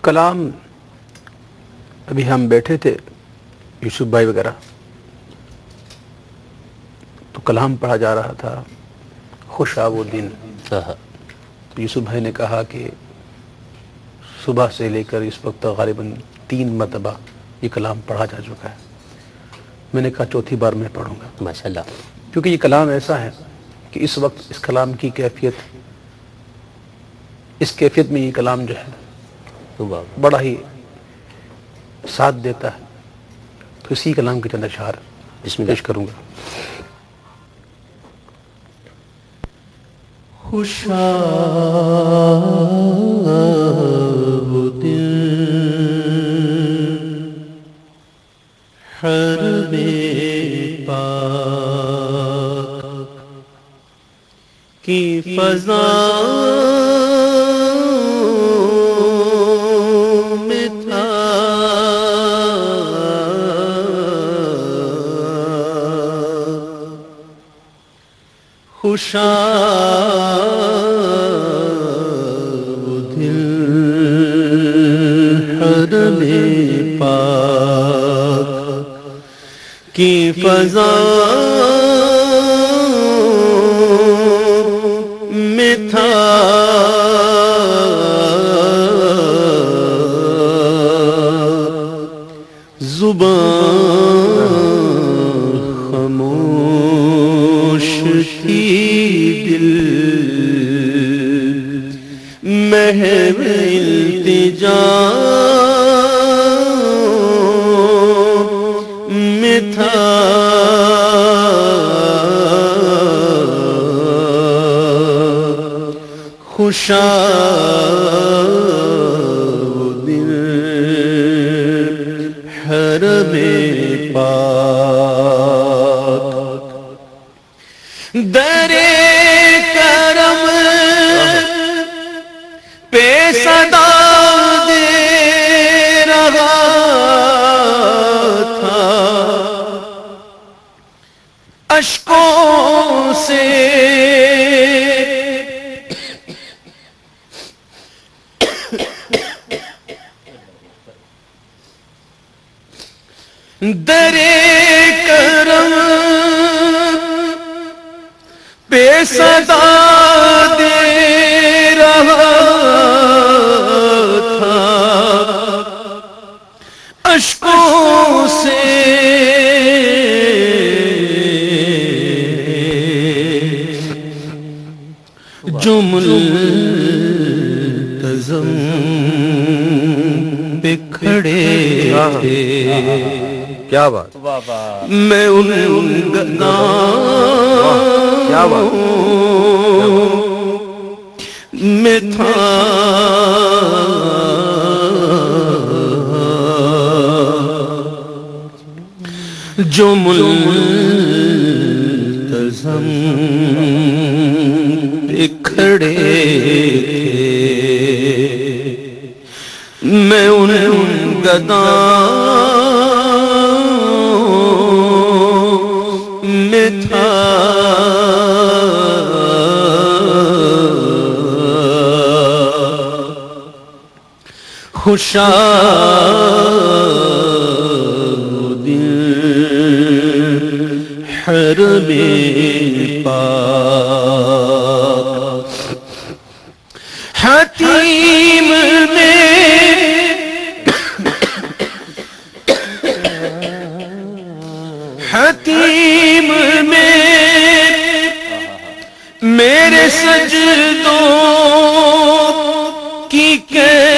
کلام ابھی ہم بیٹھے تھے یوسف بھائی وغیرہ، تو کلام پڑھا جا رہا تھا، خوش آ وہ دن. تو یوسف بھائی نے کہا کہ صبح سے لے کر اس وقت غالباً 3 مرتبہ یہ کلام پڑھا جا چکا ہے. میں نے کہا چوتھی بار میں پڑھوں گا ماشاءاللہ، کیونکہ یہ کلام ایسا ہے کہ اس وقت اس کلام کی کیفیت، اس کیفیت میں یہ کلام جو ہے بڑا ہی ساتھ دیتا ہے. تو اسی کلام کے چند اشعار پیش کروں گا. خوشا وہ دل حرم پاک کی فضا میں تھا خوشا وہ دل حرم پاک کی فضا میں تھا. زبان خاموش تھی، دل محو التجا میں تھا. خوشا وہ دل حرم پاک در کرم پہ صدا دے رہا تھا، اشکوں سے در کرم پہ صدا دے رہا تھا، اشکوں سے جو ملتزم پہ کھڑے تھے. کیا بات، میں ان گداؤں میں تھا. جو ملتزم پہ کھڑے تھے، میں ان گداؤں میں تھا. خوشا وہ دل حرم پاک حتیم حتیم میں میرے سجدوں کی کیفیت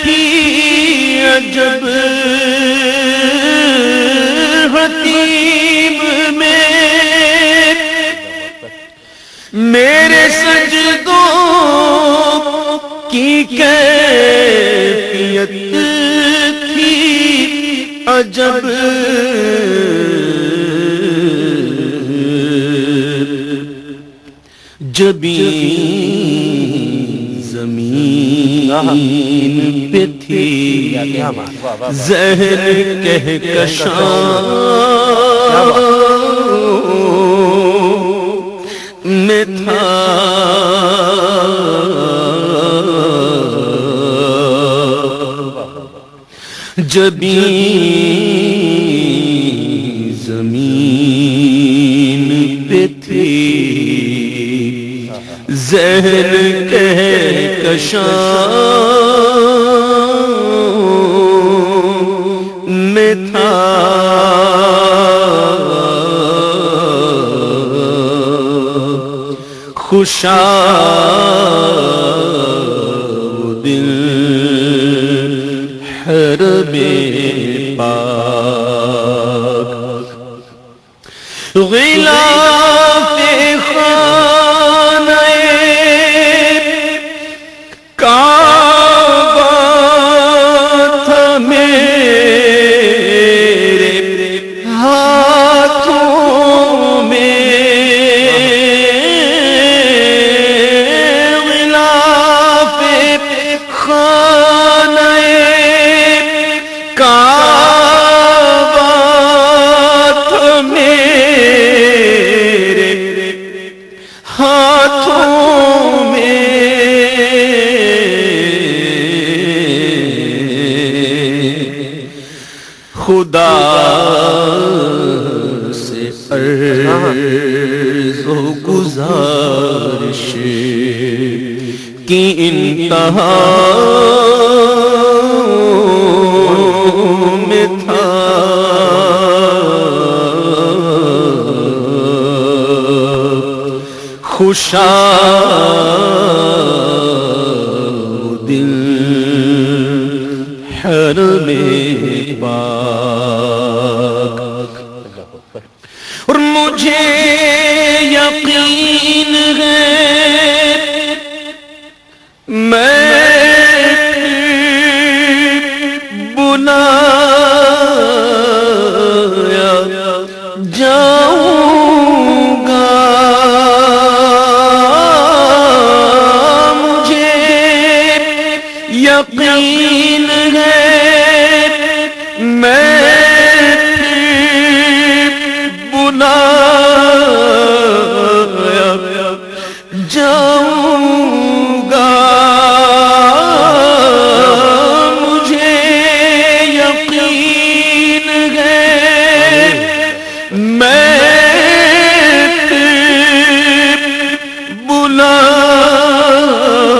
تھی عجب. حتیم میں میرے سجدوں کی کیفیت تھی عجب. جبیں زمین پہ تھی زہر کہکشاں میں تھا. جبیں زمین پہ تھی زہر کہکشاں میں تھا خوشا دل حرم پاک غلاف خانہ کعبہ تھا میرے ہاتھوں میں غلاف خانہ کعبہ تھا میرے ہاتھوں میں خدا سے عرض و گزارش کی انتہا میں تھا خوشا دل حرم پاک اور مجھے یقین ہے میں بلایا جاؤں گا مجھے یقین ہے میں بلایا جاؤں گا مجھے یقین ہے میں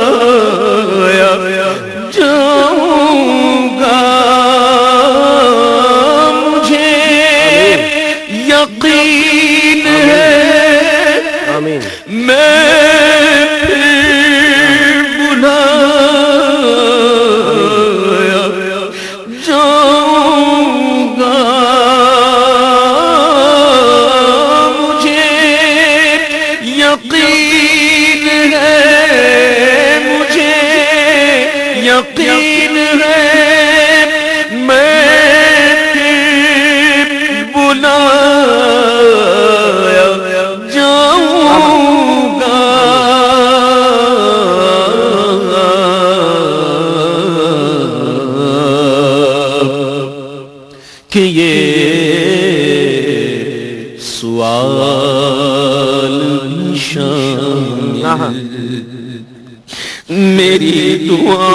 بلایا جاؤں گا مجھے یقین ہے آمین میں بلایا جاؤں گا مجھے یقین ہے مجھے یقین ہے میں بلایا جاؤں گا کہ یہ سوال شامل میری دعا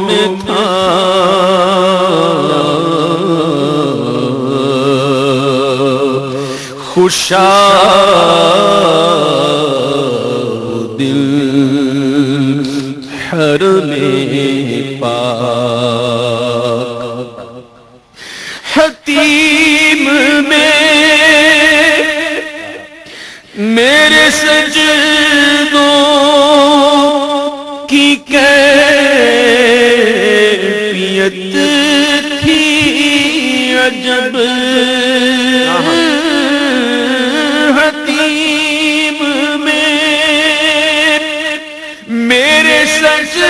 میں تھا خوشا دل حرم پاک حتیم میں میرے سجدوں کی کیفیت تھی عجب حتیم میں میرے سجدوں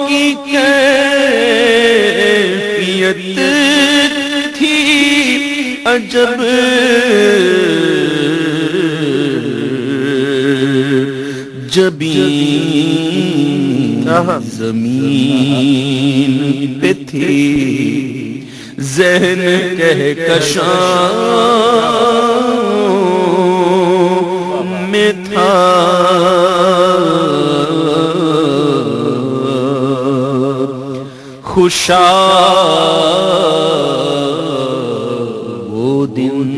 کی کیفیت تھی عجب جبیں زمین پہ تھی ذہن کہکشاں میں تھا خوشا وہ دن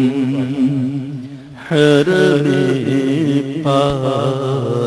حرم پاک